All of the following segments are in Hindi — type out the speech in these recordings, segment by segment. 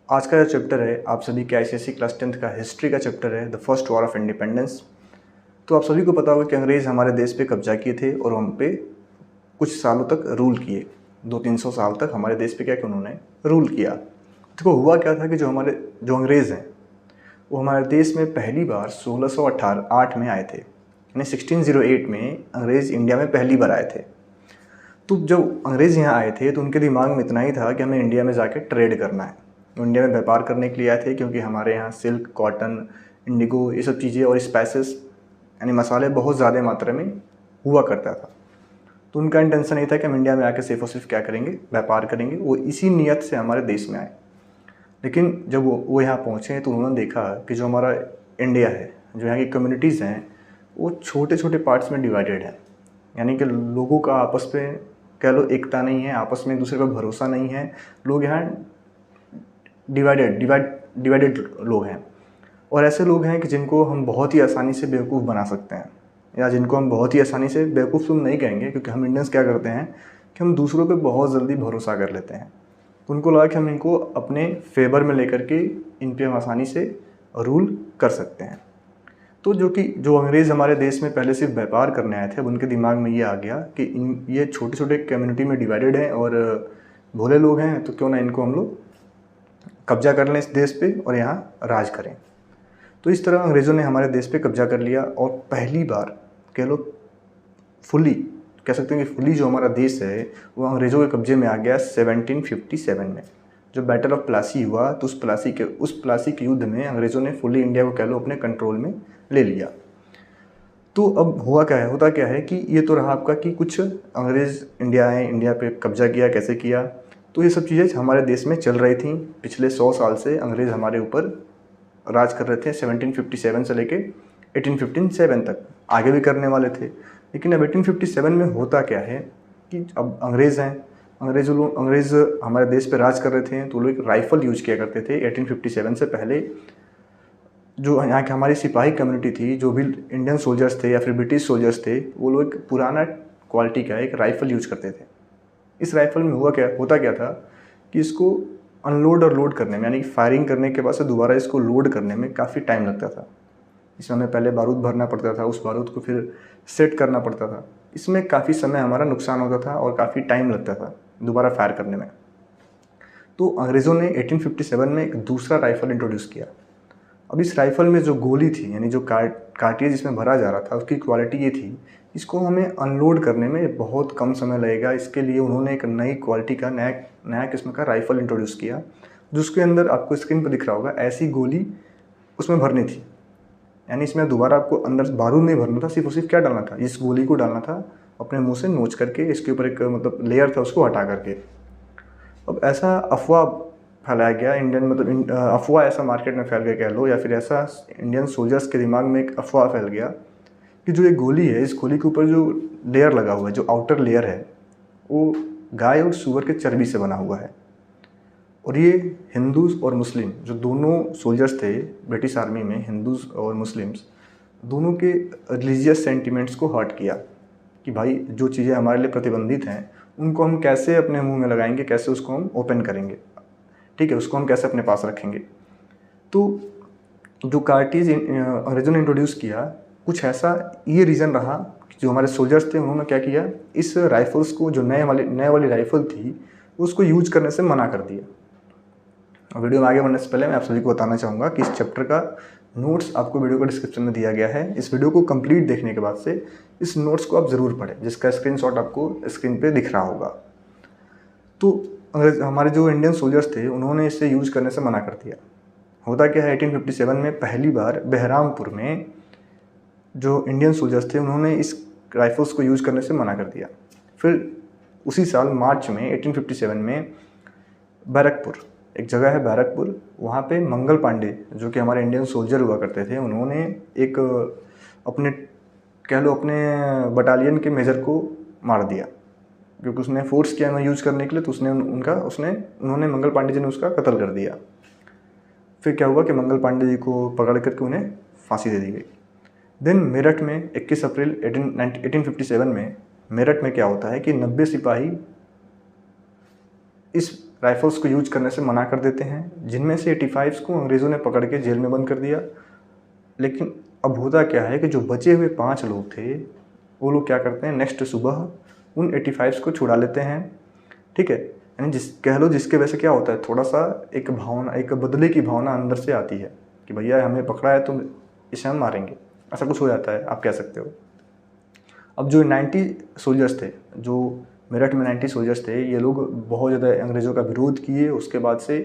आज का जो चैप्टर है आप सभी के आईसीएसई क्लास 10th का हिस्ट्री का चैप्टर है, the first war of independence. तो आप सभी को पता होगा कि अंग्रेज़ हमारे देश पे कब्जा किए थे और हम पे कुछ सालों तक रूल किए। 200-300 साल तक हमारे देश पे क्या कि उन्होंने रूल किया। देखो हुआ क्या था कि जो अंग्रेज़ हैं वो हमारे देश में पहली बार 1608 में आए थे, यानी 1608 में अंग्रेज़ इंडिया में पहली बार आए थे। तो जब अंग्रेज़ यहाँ आए थे तो उनके दिमाग में इतना ही था कि हमें इंडिया में जाके ट्रेड करना है। इंडिया में व्यापार करने के लिए आए थे क्योंकि हमारे यहाँ सिल्क, कॉटन, इंडिगो ये सब चीज़ें और स्पाइसेस यानी मसाले बहुत ज़्यादा मात्रा में हुआ करता था। तो उनका इंटेंशन ये था कि हम इंडिया में आके सिर्फ और सिर्फ क्या करेंगे, व्यापार करेंगे। वो इसी नीयत से हमारे देश में आए। लेकिन जब वो यहाँ पहुँचे तो उन्होंने देखा कि जो हमारा इंडिया है, जो यहाँ की कम्युनिटीज़ हैं, वो छोटे छोटे पार्ट्स में डिवाइडेड है। यानी कि लोगों का आपस में कह लो एकता नहीं है, आपस में एक दूसरे पर भरोसा नहीं है। लोग यहाँ डिवाइडेड लोग हैं। और ऐसे लोग हैं कि जिनको हम बहुत ही आसानी से बेवकूफ़ बना सकते हैं, या जिनको हम बहुत ही आसानी से बेवकूफ़ तुम नहीं कहेंगे, क्योंकि हम इंडियंस क्या करते हैं कि हम दूसरों पे बहुत जल्दी भरोसा कर लेते हैं। तो उनको लगा कि हम इनको अपने फेवर में लेकर के इन पे हम आसानी से रूल कर सकते हैं। तो जो अंग्रेज़ हमारे देश में पहले सिर्फ व्यापार करने आए थे, अब उनके दिमाग में ये आ गया कि ये छोटे छोटे कम्युनिटी में डिवाइडेड हैं और भोले लोग हैं, तो क्यों ना इनको हम लोग कब्जा कर लें इस देश पे और यहाँ राज करें। तो इस तरह अंग्रेज़ों ने हमारे देश पे कब्जा कर लिया और पहली बार कह लो फुली कह सकते हैं कि फुली जो हमारा देश है वो अंग्रेज़ों के कब्जे में आ गया 1757 में। जो बैटल ऑफ प्लासी हुआ तो उस प्लासी के युद्ध में अंग्रेज़ों ने फुली इंडिया को कह लो अपने कंट्रोल में ले लिया। तो अब होता क्या है कि ये तो रहा आपका कि कुछ अंग्रेज़ इंडिया आए, इंडिया पे कब्जा किया, कैसे किया। तो ये सब चीज़ें हमारे देश में चल रही थी। पिछले 100 साल से अंग्रेज़ हमारे ऊपर राज कर रहे थे। 1757 से लेके 1857 तक आगे भी करने वाले थे। लेकिन अब 1857 में होता क्या है कि अब अंग्रेज़ हैं, अंग्रेज़ हमारे देश पे राज कर रहे थे, तो लोग राइफ़ल यूज किया करते थे। 1857 से पहले जो यहाँ की हमारी सिपाही कम्युनिटी थी, जो भी इंडियन सोल्जर्स थे या फिर ब्रिटिश सोल्जर्स थे, वो लोग पुराना क्वालिटी का एक राइफ़ल यूज करते थे। इस राइफ़ल में होता क्या था कि इसको अनलोड और लोड करने में, यानी कि फायरिंग करने के बाद से दोबारा इसको लोड करने में काफ़ी टाइम लगता था। इसमें हमें पहले बारूद भरना पड़ता था, उस बारूद को फिर सेट करना पड़ता था। इसमें काफ़ी समय हमारा नुकसान होता था और काफ़ी टाइम लगता था दोबारा फायर करने में। तो अंग्रेज़ों ने 1857 में एक दूसरा राइफ़ल इंट्रोड्यूस किया। अब इस राइफ़ल में जो गोली थी, यानी जो कार्ट्रिज जिसमें भरा जा रहा था, उसकी क्वालिटी ये थी, इसको हमें अनलोड करने में बहुत कम समय लगेगा। इसके लिए उन्होंने एक नई क्वालिटी का नया किस्म का राइफ़ल इंट्रोड्यूस किया, जिसके अंदर आपको स्क्रीन पर दिख रहा होगा ऐसी गोली उसमें भरनी थी। यानी इसमें दोबारा आपको अंदर बारूद नहीं भरना था, सिर्फ क्या डालना था, इस गोली को डालना था अपने मुँह से नोच करके, इसके ऊपर एक मतलब लेयर था उसको हटा करके। अब ऐसा अफवाह फैलाया गया अफवाह ऐसा मार्केट में फैल गया कह लो, या फिर ऐसा इंडियन सोल्जर्स के दिमाग में एक अफवाह फैल गया कि जो ये गोली है, इस गोली के ऊपर जो लेयर लगा हुआ है, जो आउटर लेयर है, वो गाय और सूअर के चर्बी से बना हुआ है। और ये हिंदूज़ और मुस्लिम जो दोनों सोल्जर्स थे ब्रिटिश आर्मी में, हिंदूज़ और मुस्लिम्स दोनों के रिलीजियस सेंटिमेंट्स को हर्ट किया कि भाई जो चीज़ें हमारे लिए प्रतिबंधित हैं उनको हम कैसे अपने मुंह में लगाएंगे, कैसे उसको हम ओपन करेंगे, ठीक है, उसको हम कैसे अपने पास रखेंगे। तो जो कार्टिज अंग्रेज़ों ने इंट्रोड्यूस किया, कुछ ऐसा ये रीज़न रहा कि जो हमारे सोल्जर्स थे उन्होंने क्या किया, इस राइफ़ल्स को जो नए वाली राइफ़ल थी उसको यूज करने से मना कर दिया। और वीडियो में आगे बढ़ने से पहले मैं आप सभी को बताना चाहूँगा कि इस चैप्टर का नोट्स आपको वीडियो के डिस्क्रिप्शन में दिया गया है। इस वीडियो को कंप्लीट देखने के बाद से इस नोट्स को आप ज़रूर पढ़ें, जिसका स्क्रीनशॉट आपको स्क्रीन पे दिख रहा होगा। तो हमारे जो इंडियन सोल्जर्स थे उन्होंने इसे यूज़ करने से मना कर दिया। होता क्या है, 1857 में पहली बार बहरामपुर में जो इंडियन सोल्जर्स थे उन्होंने इस राइफ़ल्स को यूज़ करने से मना कर दिया। फिर उसी साल मार्च में 1857 में बैरकपुर, एक जगह है बैरकपुर, वहाँ पे मंगल पांडे जो कि हमारे इंडियन सोल्जर हुआ करते थे, उन्होंने एक अपने बटालियन के मेजर को मार दिया, क्योंकि उसने फोर्स किया ना यूज़ करने के लिए, तो उन्होंने मंगल पांडे जी ने उसका कत्ल कर दिया। फिर क्या हुआ कि मंगल पांडे जी को पकड़ करके उन्हें फांसी दे दी गई। देन मेरठ में 21 अप्रैल 1857 में मेरठ में क्या होता है कि 90 सिपाही इस राइफ़ल्स को यूज करने से मना कर देते हैं, जिनमें से 85 को अंग्रेज़ों ने पकड़ के जेल में बंद कर दिया। लेकिन अब होता क्या है कि जो बचे हुए 5 लोग थे, वो लोग क्या करते हैं, नेक्स्ट सुबह उन 85 को छुड़ा लेते हैं। ठीक है, यानी कह लो जिसके वजह से क्या होता है, थोड़ा सा एक भावना, एक बदले की भावना अंदर से आती है कि भैया हमें पकड़ा है तो इसे हम मारेंगे, ऐसा कुछ हो जाता है, आप कह सकते हो। अब जो 90 सोल्जर्स थे, जो मेरठ में 90 सोल्जर्स थे, ये लोग बहुत ज़्यादा अंग्रेज़ों का विरोध किए। उसके बाद से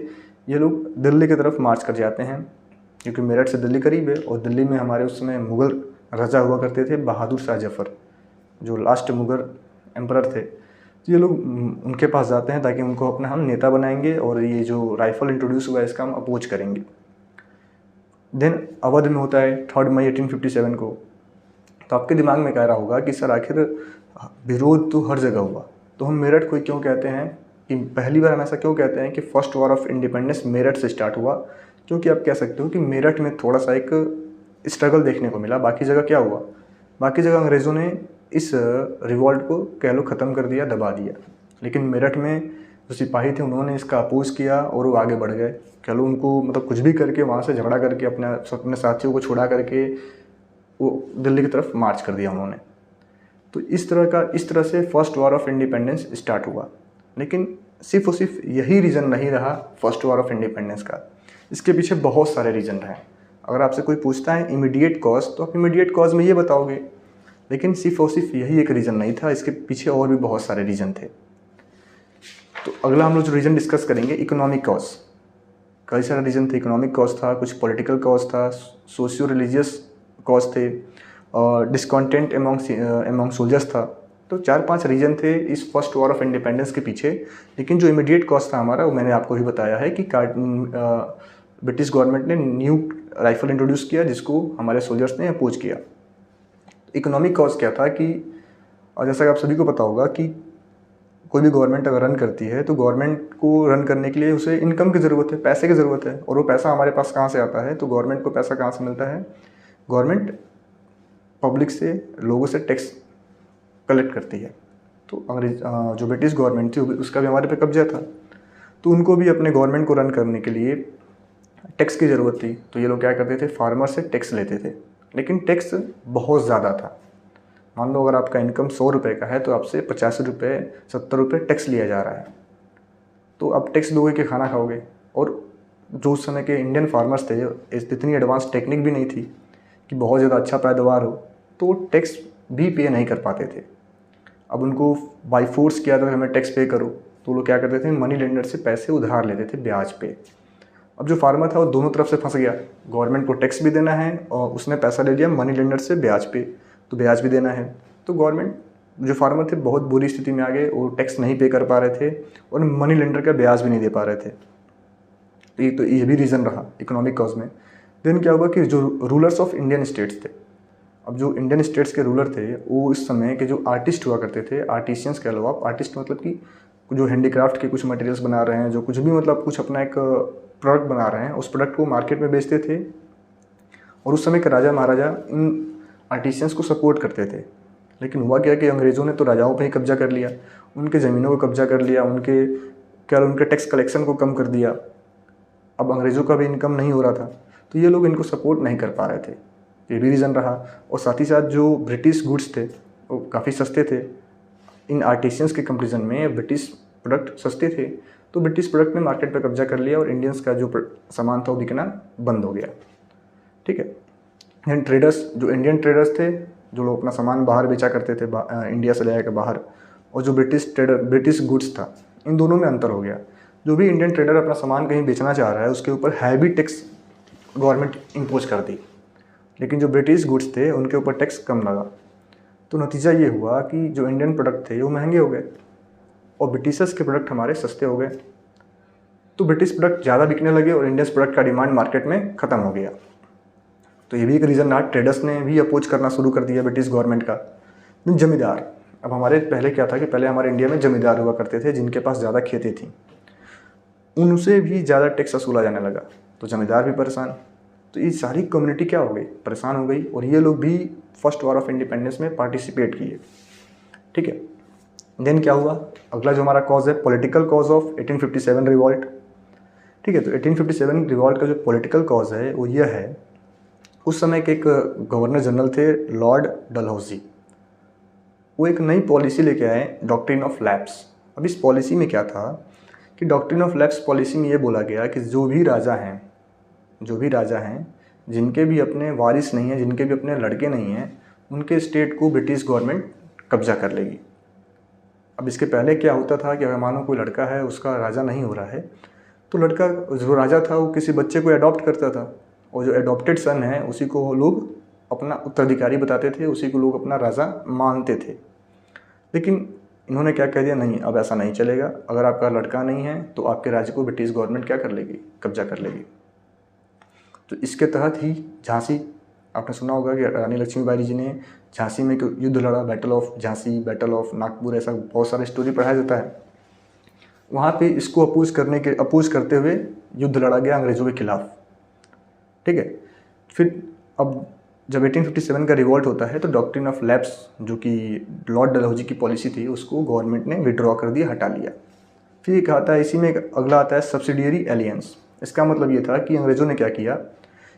ये लोग दिल्ली की तरफ मार्च कर जाते हैं, क्योंकि मेरठ से दिल्ली करीब है और दिल्ली में हमारे उस समय मुग़ल राजा हुआ करते थे, बहादुर शाह जफ़र, जो लास्ट मुग़ल एम्परर थे। तो ये लोग उनके पास जाते हैं ताकि उनको अपना हम नेता बनाएंगे और ये जो राइफ़ल इंट्रोड्यूस हुआ है इसका हम अपोज करेंगे। देन अवध में होता है 3 मई 1857 को। तो आपके दिमाग में कह रहा होगा कि सर आखिर विरोध तो हर जगह हुआ, तो हम मेरठ को क्यों कहते हैं कि पहली बार हम ऐसा क्यों कहते हैं कि first war of independence Meerut से स्टार्ट हुआ? क्योंकि आप कह सकते हो कि मेरठ में थोड़ा सा एक स्ट्रगल देखने को मिला। बाकी जगह क्या हुआ, बाकी जगह अंग्रेज़ों ने इस रिवॉल्ट को कह लो ख़त्म कर दिया, दबा दिया। लेकिन मेरठ में जो सिपाही थे उन्होंने इसका अपोज किया और वो आगे बढ़ गए। कह लो उनको मतलब कुछ भी करके वहाँ से झगड़ा करके अपने साथियों को छुड़ा करके वो दिल्ली की तरफ मार्च कर दिया उन्होंने। तो इस तरह से first war of independence start हुआ। लेकिन सिर्फ और सिर्फ यही रीज़न नहीं रहा फर्स्ट वॉर ऑफ इंडिपेंडेंस का, इसके पीछे बहुत सारे रीज़न रहे। अगर आपसे कोई पूछता है इमीडिएट कॉज, तो आप इमीडिएट कॉज में ये बताओगे, लेकिन सिर्फ और सिर्फ यही एक रीज़न नहीं था, इसके पीछे और भी बहुत सारे रीज़न थे। तो अगला हम लोग जो रीज़न डिस्कस करेंगे, इकोनॉमिक कॉज। कई सारे रीज़न थे, इकोनॉमिक कॉज था, कुछ पॉलिटिकल कॉज था, सोशियो रिलीजियस कॉज थे और डिस्कॉन्टेंट एमॉन्ग सोल्जर्स था। तो 4-5 रीज़न थे इस फर्स्ट वॉर ऑफ इंडिपेंडेंस के पीछे। लेकिन जो इमीडिएट कॉज था हमारा, वो मैंने आपको भी बताया है कि ब्रिटिश गवर्नमेंट ने न्यू राइफ़ल इंट्रोड्यूस किया जिसको हमारे सोल्जर्स ने अपोज किया। इकोनॉमिक कॉज क्या था कि, और जैसा कि आप सभी को पता होगा कि कोई भी गवर्नमेंट अगर रन करती है तो गवर्नमेंट को रन करने के लिए उसे इनकम की ज़रूरत है, पैसे की ज़रूरत है। और वो पैसा हमारे पास कहाँ से आता है, तो गवर्नमेंट को पैसा कहाँ से मिलता है, गवर्नमेंट पब्लिक से, लोगों से टैक्स कलेक्ट करती है। तो जो ब्रिटिश गवर्नमेंट थी उसका भी हमारे पे कब्जा था, तो उनको भी अपने गवर्नमेंट को रन करने के लिए टैक्स की ज़रूरत थी। तो ये लोग क्या करते थे, फार्मर से टैक्स लेते थे, लेकिन टैक्स बहुत ज़्यादा था। मान लो अगर आपका इनकम 100 रुपये का है तो आपसे 50 रुपये 70 रुपये टैक्स लिया जा रहा है। तो अब टैक्स दोगे कि खाना खाओगे। और जो उस समय के इंडियन फार्मर्स थे, इतनी एडवांस टेक्निक भी नहीं थी कि बहुत ज़्यादा अच्छा पैदावार हो, तो टैक्स भी पे नहीं कर पाते थे। अब उनको बाई फोर्स किया था हमें टैक्स पे करो, तो लोग क्या करते थे, मनी लेंडर से पैसे उधार लेते थे ब्याज पे। अब जो फार्मर था वो दोनों तरफ से फंस गया, गवर्नमेंट को टैक्स भी देना है और उसने पैसा ले लिया मनी लेंडर से ब्याज पे, तो ब्याज भी देना है। तो गवर्नमेंट, जो फार्मर थे बहुत बुरी स्थिति में आ गए, वो टैक्स नहीं पे कर पा रहे थे और मनी लेंडर का ब्याज भी नहीं दे पा रहे थे। तो ये भी रीज़न रहा इकोनॉमिक कॉज में। देन क्या हुआ कि जो रूलर्स ऑफ इंडियन स्टेट्स थे, अब जो इंडियन स्टेट्स के रूलर थे वो इस समय के जो आर्टिस्ट हुआ करते थे, आर्टिशियंस कह लो आप, आर्टिस्ट मतलब कि जो हैंडीक्राफ्ट के कुछ मटेरियल्स बना रहे हैं, जो कुछ भी मतलब कुछ अपना एक प्रोडक्ट बना रहे हैं, उस प्रोडक्ट को मार्केट में बेचते थे। और उस समय के राजा महाराजा इन आर्टिशियंस को सपोर्ट करते थे। लेकिन हुआ क्या कि अंग्रेज़ों ने तो राजाओं पर ही कब्जा कर लिया, उनके ज़मीनों को कब्जा कर लिया, उनके टैक्स कलेक्शन को कम कर दिया। अब अंग्रेज़ों का भी इनकम नहीं हो रहा था, तो ये लोग इनको सपोर्ट नहीं कर पा रहे थे, ये भी रीज़न रहा। और साथ ही साथ जो ब्रिटिश गुड्स थे वो काफ़ी सस्ते थे, इन आर्टिशियंस के कंपैरिजन में ब्रिटिश प्रोडक्ट सस्ते थे, तो ब्रिटिश प्रोडक्ट ने मार्केट पर कब्जा कर लिया और इंडियंस का जो सामान था वो बिकना बंद हो गया। ठीक है, एंड ट्रेडर्स, जो इंडियन ट्रेडर्स थे, जो लोग अपना सामान बाहर बेचा करते थे इंडिया से ले जाकर बाहर, और जो ब्रिटिश गुड्स था, इन दोनों में अंतर हो गया। जो भी इंडियन ट्रेडर अपना सामान कहीं बेचना चाह रहा है उसके ऊपर हैवी टैक्स गवर्नमेंट इम्पोज कर दी, लेकिन जो ब्रिटिश गुड्स थे उनके ऊपर टैक्स कम लगा। तो नतीजा ये हुआ कि जो इंडियन प्रोडक्ट थे वो महंगे हो गए और ब्रिटिशर्स के प्रोडक्ट हमारे सस्ते हो गए। तो ब्रिटिश प्रोडक्ट ज़्यादा बिकने लगे और इंडियन प्रोडक्ट का डिमांड मार्केट में ख़त्म हो गया। तो ये भी एक रीज़न रहा, ट्रेडर्स ने भी अपोज करना शुरू कर दिया ब्रिटिश गवर्नमेंट का। जमींदार, अब हमारे पहले क्या था कि पहले हमारे इंडिया में जमींदार हुआ करते थे जिनके पास ज़्यादा खेती थी, उनसे भी ज़्यादा टैक्स वसूला जाने लगा, तो जमींदार भी परेशान। तो ये सारी कम्युनिटी क्या हो गई, परेशान हो गई, और ये लोग भी फर्स्ट वॉर ऑफ इंडिपेंडेंस में पार्टिसिपेट किए। ठीक है, देन क्या हुआ, अगला जो हमारा कॉज है पॉलिटिकल कॉज ऑफ 1857 रिवॉल्ट। ठीक है, तो 1857 रिवॉल्ट का जो पॉलिटिकल कॉज है वो यह है, उस समय के एक गवर्नर जनरल थे लॉर्ड डलहौजी। वो एक नई पॉलिसी लेके आए, डॉक्ट्रिन ऑफ लैप्स। अब इस पॉलिसी में क्या था कि डॉक्ट्रिन ऑफ लैप्स पॉलिसी में ये बोला गया कि जो भी राजा हैं जिनके भी अपने वारिस नहीं हैं, जिनके भी अपने लड़के नहीं हैं, उनके स्टेट को ब्रिटिश गवर्नमेंट कब्जा कर लेगी। अब इसके पहले क्या होता था कि अगर मानो कोई लड़का है, उसका राजा नहीं हो रहा है, तो लड़का जो राजा था वो किसी बच्चे को अडॉप्ट करता था, और जो अडॉप्टेड सन है उसी को लोग अपना उत्तराधिकारी बताते थे, उसी को लोग अपना राजा मानते थे। लेकिन इन्होंने क्या कह दिया, नहीं अब ऐसा नहीं चलेगा, अगर आपका लड़का नहीं है तो आपके राज्य को ब्रिटिश गवर्नमेंट क्या कर लेगी, कब्जा कर लेगी। तो इसके तहत ही झांसी, आपने सुना होगा कि रानी लक्ष्मीबाई जी ने झांसी में एक युद्ध लड़ा, battle of Jhansi, battle of Nagpur, ऐसा बहुत सारे स्टोरी पढ़ाया जाता है। वहाँ पे इसको अपोज करते हुए युद्ध लड़ा गया अंग्रेज़ों के खिलाफ। ठीक है, फिर अब जब 1857 का रिवॉल्ट होता है तो डॉक्ट्रिन ऑफ लैप्स जो कि लॉर्ड डलहौजी की पॉलिसी थी उसको गवर्नमेंट ने विड्रॉ कर दिया, हटा लिया। फिर एक आता है, इसी में एक अगला आता है सब्सिडियरी एलियंस। इसका मतलब ये था कि अंग्रेज़ों ने क्या किया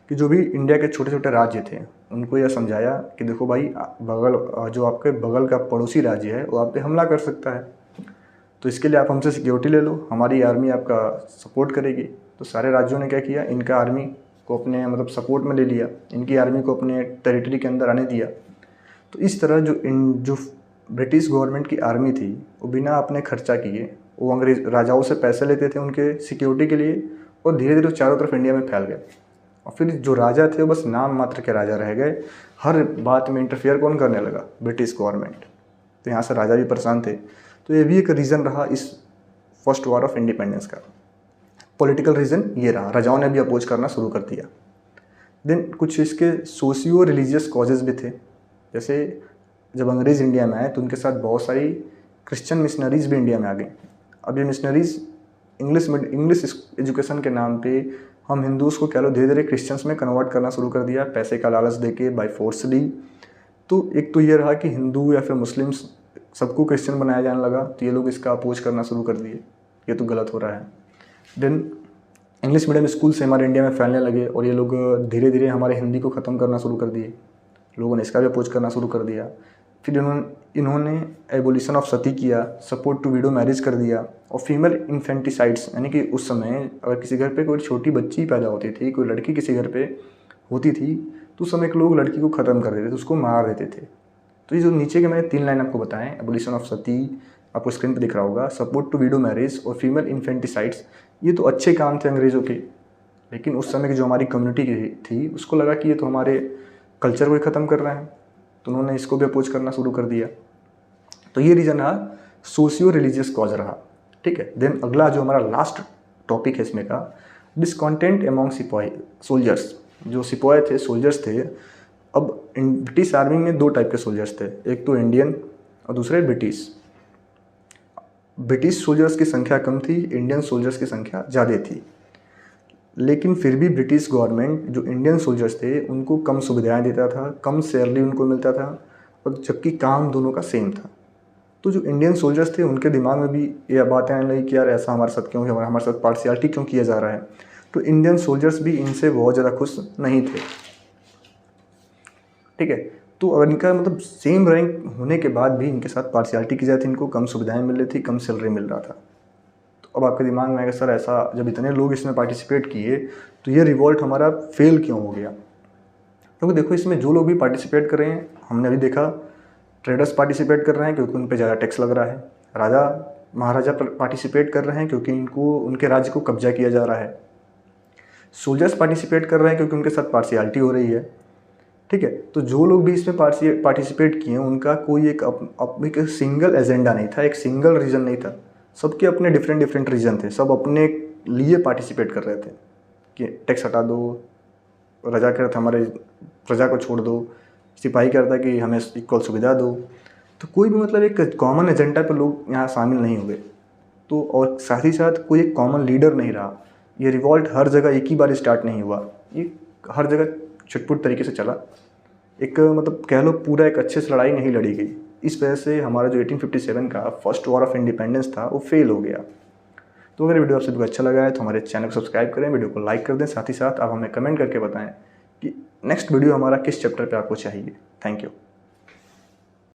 कि जो भी इंडिया के छोटे छोटे राज्य थे उनको यह समझाया कि देखो भाई, जो आपके बगल का पड़ोसी राज्य है वो आप पे हमला कर सकता है, तो इसके लिए आप हमसे सिक्योरिटी ले लो, हमारी आर्मी आपका सपोर्ट करेगी। तो सारे राज्यों ने क्या किया, इनका आर्मी को अपने मतलब सपोर्ट में ले लिया, इनकी आर्मी को अपने टेरिटरी के अंदर आने दिया। तो इस तरह जो ब्रिटिश गवर्नमेंट की आर्मी थी वो बिना अपने खर्चा किए वो अंग्रेज राजाओं से पैसे लेते थे उनके सिक्योरिटी के लिए, और धीरे धीरे चारों तरफ इंडिया में फैल गए। और फिर जो राजा थे वो बस नाम मात्र के राजा रह गए, हर बात में इंटरफेयर कौन करने लगा, ब्रिटिश गवर्नमेंट। तो यहाँ से राजा भी परेशान थे। तो ये भी एक रीज़न रहा इस फर्स्ट वॉर ऑफ इंडिपेंडेंस का, पॉलिटिकल रीज़न ये रहा, राजाओं ने भी अपोज करना शुरू कर दिया। देन कुछ इसके सोशियो रिलीजियस कॉजेज़ भी थे, जैसे जब अंग्रेज़ इंडिया में आए तो उनके साथ बहुत सारी क्रिश्चियन मिशनरीज़ भी इंडिया में आ गई। अब ये मिशनरीज़ इंग्लिश एजुकेशन के नाम पे हम हिंदूज़ को कह लो धीरे धीरे क्रिश्चियंस में कन्वर्ट करना शुरू कर दिया, पैसे का लालच देके, बाय फोर्सली। तो एक तो ये रहा कि हिंदू या फिर मुस्लिम्स सबको क्रिश्चियन बनाया जाने लगा, तो ये लोग इसका अपोज करना शुरू कर दिए, ये तो गलत हो रहा है। देन इंग्लिश मीडियम स्कूल से हमारे इंडिया में फैलने लगे और ये लोग धीरे धीरे हमारे हिंदी को ख़त्म करना शुरू कर दिए, लोगों ने इसका भी अपोज करना शुरू कर दिया। फिर इन्होंने एबोलिशन ऑफ सती किया, सपोर्ट टू विडो मैरिज कर दिया, और फीमेल इन्फेंटिसाइड्स, यानी कि उस समय अगर किसी घर पे कोई छोटी बच्ची पैदा होती थी, कोई लड़की किसी घर पे होती थी, तो उस समय के लोग लड़की को ख़त्म कर देते थे, उसको मार देते थे। तो ये जो नीचे के मैंने 3 लाइन आपको बताएं, एबोलिशन ऑफ सती आपको स्क्रीन पे दिख रहा होगा, सपोर्ट टू विडो मैरिज और फीमेल इन्फेंटिसाइड्स, ये तो अच्छे काम थे अंग्रेज़ों के, लेकिन उस समय की जो हमारी कम्युनिटी थी उसको लगा कि ये तो हमारे कल्चर को ही ख़त्म कर रहे हैं, तो उन्होंने इसको भी अपोज करना शुरू कर दिया। तो ये रीज़न रहा, सोशियो रिलीजियस कॉज रहा। ठीक है, देन अगला जो हमारा लास्ट टॉपिक है इसमें का, डिसकॉन्टेंट एमॉन्ग सिपाही सोल्जर्स। जो सिपाही थे, सोल्जर्स थे, अब ब्रिटिश आर्मी में 2 टाइप के सोल्जर्स थे, एक तो इंडियन और दूसरे ब्रिटिश। ब्रिटिश सोल्जर्स की संख्या कम थी, इंडियन सोल्जर्स की संख्या ज़्यादा थी, लेकिन फिर भी ब्रिटिश गवर्नमेंट जो इंडियन सोल्जर्स थे उनको कम सुविधाएं देता था, कम सैलरी उनको मिलता था, और जबकि काम दोनों का सेम था। तो जो इंडियन सोल्जर्स थे उनके दिमाग में भी ये बातें आने लगी कि यार ऐसा हमारे साथ क्यों, हमारे साथ पार्शियलिटी क्यों किया जा रहा है। तो इंडियन सोल्जर्स भी इनसे बहुत ज़्यादा खुश नहीं थे। ठीक है, तो अगर इनका मतलब सेम रैंक होने के बाद भी इनके साथ पार्शियलिटी की जाती थी, इनको कम सुविधाएं मिल रही थी, कम सैलरी मिल रहा था। तो अब आपके दिमाग में आएगा सर ऐसा जब इतने लोग इसमें पार्टिसिपेट किए तो ये रिवॉल्ट हमारा फेल क्यों हो गया। क्योंकि देखो इसमें जो लोग भी पार्टिसिपेट कर रहे हैं, हमने अभी देखा ट्रेडर्स पार्टिसिपेट कर रहे हैं क्योंकि उन पर ज़्यादा टैक्स लग रहा है, राजा महाराजा पार्टिसिपेट कर रहे हैं क्योंकि इनको उनके राज्य को कब्जा किया जा रहा है, सोल्जर्स पार्टिसिपेट कर रहे हैं क्योंकि उनके साथ पार्शियलिटी हो रही है। ठीक है, तो जो लोग भी इसमें पार्टिसिपेट किए उनका कोई एक सिंगल एजेंडा नहीं था, एक सिंगल रीज़न नहीं था, सबके अपने डिफरेंट रीज़न थे, सब अपने लिए पार्टिसिपेट कर रहे थे कि टैक्स हटा दो, राजा कह रहा था हमारे प्रजा को छोड़ दो, सिपाही कह रहा था कि हमें इक्वल सुविधा दो। तो कोई भी मतलब एक कॉमन एजेंडा पर लोग यहाँ शामिल नहीं हुए। तो और साथ ही साथ कोई एक कॉमन लीडर नहीं रहा। ये रिवॉल्ट हर जगह एक ही बार स्टार्ट नहीं हुआ, ये हर जगह छुटपुट तरीके से चला। एक मतलब कह लो पूरा एक अच्छे से लड़ाई नहीं लड़ी गई। इस वजह से हमारा जो 1857 का फर्स्ट वॉर ऑफ इंडिपेंडेंस था वो फेल हो गया। तो अगर वीडियो आप सबको अच्छा लगा है तो हमारे चैनल को सब्सक्राइब करें, वीडियो को लाइक कर दें, साथ ही साथ आप हमें कमेंट करके बताएं कि नेक्स्ट वीडियो हमारा किस चैप्टर पे आपको चाहिए। Thank you.